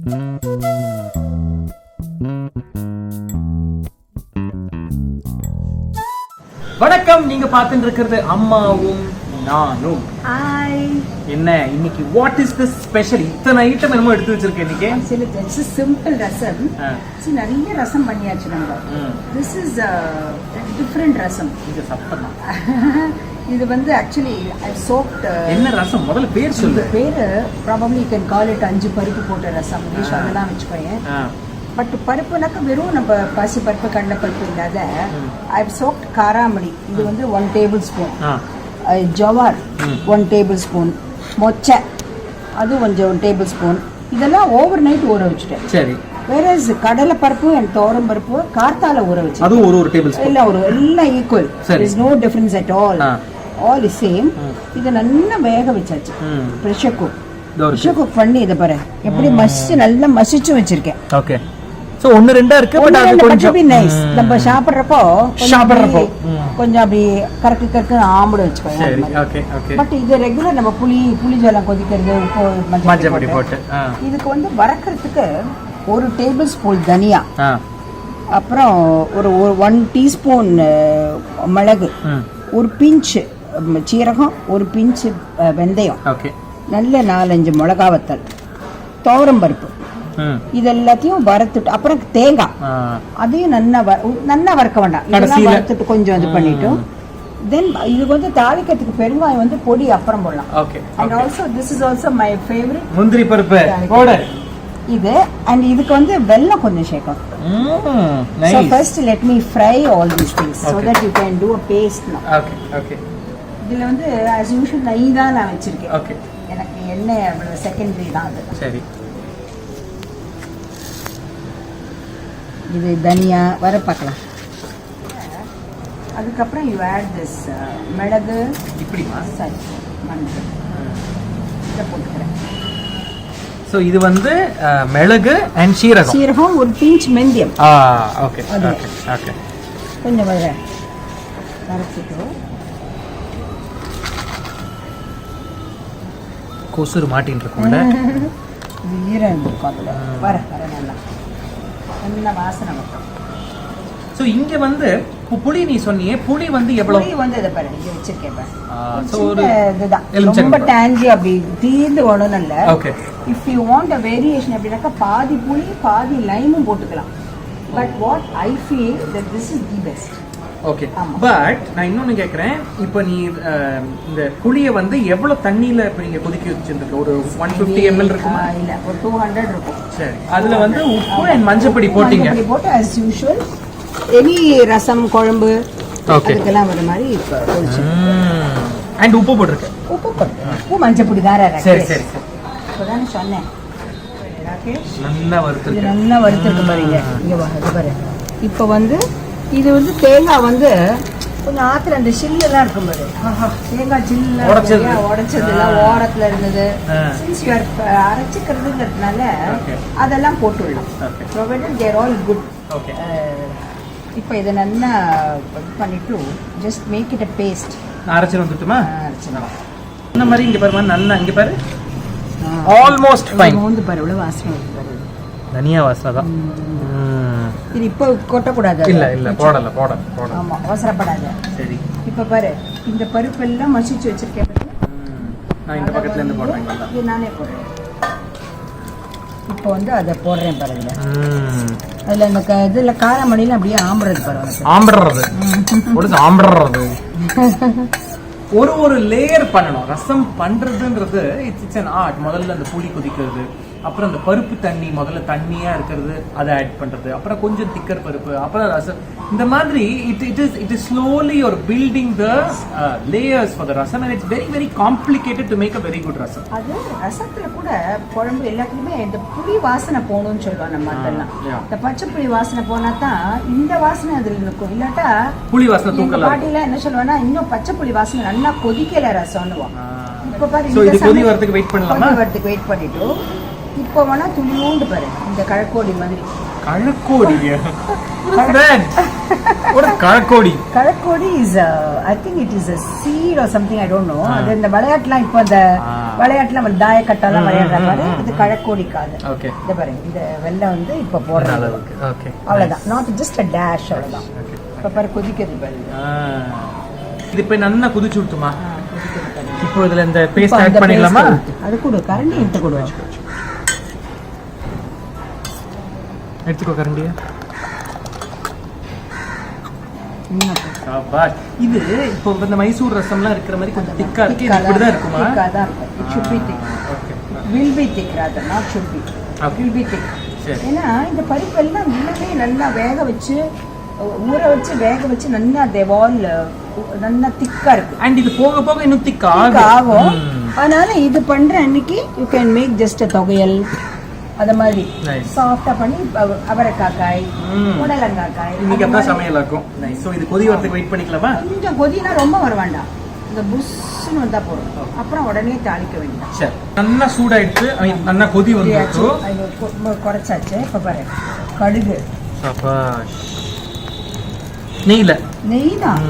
வணக்கம், நீங்க பார்த்துட்டு இருக்கிறது அம்மாவும் நானும். ஹாய். என்ன இன்னைக்கு வாட் இஸ் தி ஸ்பெஷல்? இத்தனை ஐட்டம் என்னமோ எடுத்து வச்சிருக்கேன் இன்னைக்கு. Actually it's a simple rasam. நிறைய ரசம் பண்ணியாச்சு நம்ம. This is a different rasam. இது சப்பனா. இது வந்து actually I soaked. என்ன ரசம்? முதல்ல பேர் சொல்லு. பேரு probably you can call it 5 பருப்பு போட்ட ரசம். நீ அதெல்லாம் வெச்சுக்கோங்க. பட் பருப்புனாக்க வெறும் நம்ம பசி பருப்பு கடலை பருப்பு இல்லாத ஐ சோக்ட் காராமணி. இது வந்து 1 table spoon. Jowar 1 table spoon. மொச்சை அது கொஞ்சம் 1 டேபிள் ஸ்பூன். இதெல்லாம் ஓவர் நைட் ஊற வச்சுட்டேன். சரி. வேற கடலை பருப்பு அண்ட் தோரம் பருப்பு கார்த்தால ஊற வச்சு அது ஒரு டேபிள் ஸ்பூன். இல்ல எல்லாம் equal. there is no difference at all is same. இத நல்லா வேக வச்சாச்சு. பிரஷர் குக் பண்ணி இத பாரு எப்படி நல்லா மசிச்சு வச்சிருக்கேன். ஓகே. சோ 1 2 இருக்கு. பட் அது கொஞ்சம் நைஸ். நம்ம சாப்பிடுறப்போ கொஞ்சம் அப்படி கரெக்ட் ஆம்படு வெச்சுக்கோங்க. சரி. Okay okay. பட் இது ரெகுலர் நம்ம புளி ஜலம் கொதிக்கிறது உப்பு மஞ்சள் பொடி போட்டு இதுக்கு வந்து வறுக்கிறதுக்கு 1 டேபிள் ஸ்பூன் தனியா, அப்புறம் ஒரு 1 டீஸ்பூன் மிளகு, ஒரு பிஞ்ச் சீரகம், ஒரு பிஞ்ச் வெந்தயம், ஓகே, நல்ல 4-5 மிளகா வத்தல், துவரம் பருப்பு, இதெல்லாத்தையும் வறுத்துட்டு அப்புறம் தேங்காய் அதையும் நல்லா வறுக்க வேண்டாம். இதெல்லாம் வறுத்துட்டு கொஞ்சம் இது பண்ணிட்டு தென் இது வந்து தாளிக்கிறதுக்கு பெருங்காயம் வந்து பொடி அப்புறம் போடலாம். Okay. And also this is also my favourite முந்திரி பருப்பு பவுடர் இது. அண்ட் இதுக்கு வந்து வெல்லம் கொஞ்சம் சேர்க்கணும். So first let me fry all these things so that you can do a paste now. Okay okay. இதுல வந்து as usual நெய் தான் நான் வச்சிருக்கேன். ஓகே. எனக்கு எண்ணெய் அவ்வளவு செகண்டரி தான் அது. சரி. இது தனியா வர பார்க்கலாம். அதுக்கப்புறம் யூ ஆட் திஸ் மிளகு இப்படிமா சரி மஞ்சள் இதை போட்டுக்கிறேன். ஸோ இது வந்து மிளகு அண்ட் சீரகம் ஒரு பிஞ்ச் மெந்தியம். Okay okay okay. கொஞ்சம் வறுத்துட்டு கொசுறு மாட்டின்னு இருக்கும்ல. இது ஈரம் இருக்கும் அதில் வர நல்லா நல்ல வாசனை வரும். சோ இங்க வந்து புளி நீ சொன்னியே, புளி வந்து எவ்வளவு? புளி வந்து இத பாரு இங்க வச்சிருக்கேன் பாரு. சோ ஒரு இதுதான் ரொம்ப டாஞ்சி அப்படி தீந்து வரணும் இல்ல. Okay. If you want a variation அப்படினா பாதி புளி பாதி லைமும் போட்டுக்கலாம். But what I feel that this is the best. Okay. But நான் இன்னொன்னு கேக்குறேன். இப்போ நீ இந்த புளியை வந்து எவ்வளவு தண்ணியில இப்ப நீங்க கொதிக்க வச்சிருந்தீங்க? ஒரு 150 ml இருக்குமா? இல்ல ஒரு 200 இருக்கும். சரி. அதுல வந்து உப்பு and மஞ்சள் பொடி போட்டீங்க. மஞ்சள் பொடி போட்டு as usual எனி ரசம் குழம்பு அதுக்கெல்லாம் வர மாதிரி இப்ப கொதிச்சு and உப்பு போட்டுருக்கேன். உப்பு மஞ்சள் பொடி தாரா. சரி சரி. இப்பதான் சொன்னேன் ராகேஷ் நல்லா வறுத்துருக்கு பாருங்க. இங்க வாங்க பாரு. இப்போ வந்து இது வந்து தேங்காய் வந்து கொஞ்சம் ஆத்துல அந்த சில்லு எல்லாம் இருக்கும் பாரு. தேங்காய் சில்லு உடைச்சதுலாம் ஓரத்துல இருந்தது. சின்ஸ் யூ ஆர் அரைச்சிக்கிறதுங்கிறதுனால அதெல்லாம் போட்டுடலாம். Provided they're all good. இப்போ இதை நல்லா பண்ணிட்டு just make it a paste. அரைச்சிட்டு வந்துட்டுமா? அரைச்சிடலாம். இந்த மாதிரி இங்க பாருமா நல்லா இங்க பாரு ஆல்மோஸ்ட் ஃபைன். வந்து பாரு எவ்வளவு வாசனை வருது பாரு. தனியா வாசனை தான். இது இப்போ கொட்டக்கூடாது. இல்ல போடல. ஆமா அவசரப்படாத. சரி. இப்போ பாரு இந்த பருப்பு எல்லாம் மசிச்சு வச்சிருக்கேன். நான் இந்த பக்கத்துல இருந்து போடுறேன். இது நானே போடுறேன். இப்போ வந்து அதை போடுறேன் பாருங்க. அதுல இந்த இதுல காரமணில அப்படியே ஆம்பறது பாருங்க. ஆம்பறது ஒரு லேயர் பண்ணணும். ரசம் பண்றதுன்றது இட்ஸ் an art. முதல்ல அந்த புளி கொதிக்கிறது, அப்புறம் அந்த பருப்பு தண்ணி முதல்ல தண்ணியா இருக்கிறது அதை ஆட் பண்றது, அப்புறம் கொஞ்சம் திக்கர் பருப்பு, அப்புறம் ரசம். இந்த மாதிரி it is slowly you're building the layers for the rasam and it's very very complicated to make a very good rasam. அது ரசத்துல கூட குழம்பு எல்லாத்துலயுமே இந்த புளி வாசனை போணும்னு சொல்லுவாங்க நம்ம அதெல்லாம். இந்த பச்சை புளி வாசனை போனா தான் இந்த வாசனை அதுல இருக்கும். இல்லாட்டா புளி வாசனை தூக்கல. பாட்டில என்ன சொல்லுவானா இன்னும் பச்சை புளி வாசனை நல்லா கொதிக்கல ரசம்னுவாங்க. இப்போ பாரு இந்த கொதி வரதுக்கு வெயிட் பண்ணலாமா? கொதி வரதுக்கு வெயிட் பண்ணிட்டு இப்போ வேணா துளியோண்டு பாரு இந்த கழக்கோடி மாதிரி Kalakodi. What is that? What is Kalakodi? Kalakodi is I think it is a seed or something, I don't know. அது இந்த விளையாட்டுலாம் இப்போ அந்த விளையாட்டுல தாய கட்டாலாம் விளையாடுற பாரு, இது கழக்கோடி காது. ஓகே. இத பாருங்க, இந்த வெல்லம் வந்து இப்போ போடுறது. ஓகே. அவ்வளவுதான். not just a dash அவ்வளவுதான். இப்போ பாரு கொதிக்குது பாரு. இது இப்போ நல்லா கொதிச்சு விட்டுமா? இப்போ இதுல இந்த பேஸ்ட் ஆட் பண்ணிடலாமா? அது கூட கரண்டி எடுத்து கொடு. எடுத்துக்கோ கரண்டியை. இது இப்போ இந்த மைசூர் ரசம்லாம் இருக்கிற மாதிரி கொஞ்சம் திக்கா இருக்கு. இது இப்படி தான் இருக்குமா? திக்கா தான் இருக்கும். It should be thick. Okay. Will be thick rather, not should be. Will be thick. ஏன்னா இந்த பருப்பு எல்லாம் உள்ளே நல்லா வேக வச்சு ஊற வச்சு வேக வச்சு நல்லா தேவால் நல்லா திக்கா இருக்கு. அண்ட் இது போக போக இன்னும் திக் ஆகும். அதனால இது பண்ற அன்னைக்கு யூ கேன் மேக் ஜஸ்ட் தொகையல் அத மாதிரி சாஃப்ட்டா பண்ணி அவரைக்காய் புடலங்காய் இன்னைக்கு அப்பதான் சமையல் ஆகும். நைஸ். சோ இது கொதி வரதுக்கு வெயிட் பண்ணிக்கலாமா? கொஞ்சம் கொதினா ரொம்ப வர வேண்டாம். இந்த புஷ்னு வந்தா போதும். அப்புறம் உடனே தாளிக்க வேண்டாம். சரி. நல்லா சூடாயிடுச்சு. நல்லா கொதி வந்துருச்சு. குறைச்சாச்சு. இப்ப பாரு கடுகு. சபாஷ். நெய் தான்.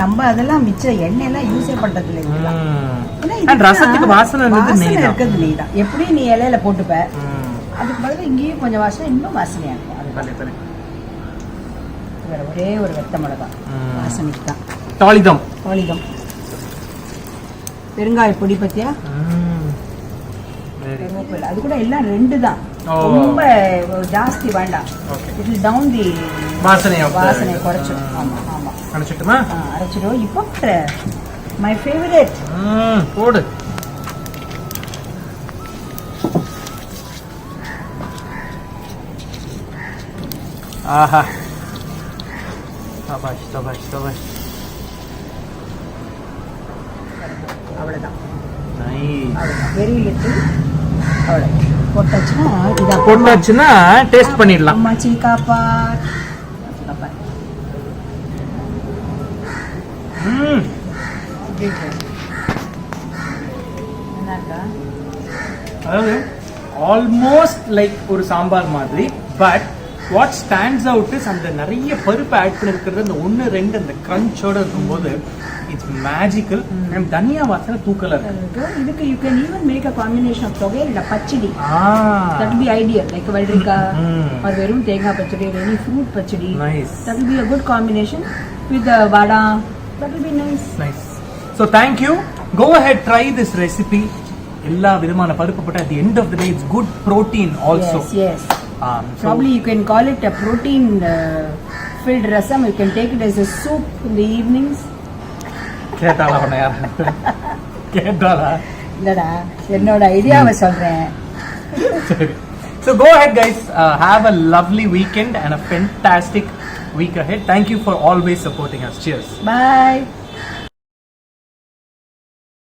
நம்ம அதெல்லாம் மிச்ச எண்ணெய் எல்லாம் யூஸே பண்றது இல்ல. ரசத்துக்கு வாசனை இருக்குது நெய் தான். எப்படி நீ இலையில போட்டுப்ப, அதுக்கு பதிலா இங்கேயும் கொஞ்சம் வாசனை, இன்னும் வாசனையா இருக்கும். ஒரே ஒரு வெத்த மிளகாய் வாசனைக்கு தான். தாளிதம். பெருங்காய பொடி பத்தியா? அது கூட எல்லாம் 2 தான். ரொம்ப ஜாஸ்தி வேண்டாம். இட் வில் டவுன் தி வாசனை குறைச்சிடும். ஆமா ஆமா. அரைச்சிட்டுமா? அரைச்சிடும். இப்போ மை ஃபேவரட் போடு. ஆஹா. சபாஷ். அவ்வளவுதான். நைஸ். Very little. அவ்வளவு போட்டாச்சுன்னா டேஸ்ட் பண்ணிடலாம். அம்மாச்சி காப்பா. அதாவது ஆல்மோஸ்ட் லைக் ஒரு சாம்பார் மாதிரி. But what stands out is அந்த நிறைய பருப்பு ஆட் பண்ணிருக்கிறது, அந்த 1-2 அந்த கிரன்ச்சோட இருக்கும்போது இட்ஸ் மேஜிக்கல். அண்ட் தனியா வாசனை தூக்கலா இருக்கு. இதுக்கு you can even make a combination of தொகையல் இல்ல பச்சடி. That will be ideal, like வெள்ளரிக்காய் or வெறும் தேங்காய் பச்சடி, any fruit pachadi. Nice. That will be a good combination with the vada. That will be nice. So thank you. Go ahead, try this recipe. எல்லா விதமான பருப்பு போட்டு at the end of the day it's good protein also. Yes. Probably you can call it a protein filled rasam. You can take it as a soup in the evenings. கேட்டாளா? இல்லடா, என்னோட ஐடியாவை சொல்றேன். So go ahead guys, have a lovely weekend and a fantastic week ahead. Thank you for always supporting us. Cheers. Bye.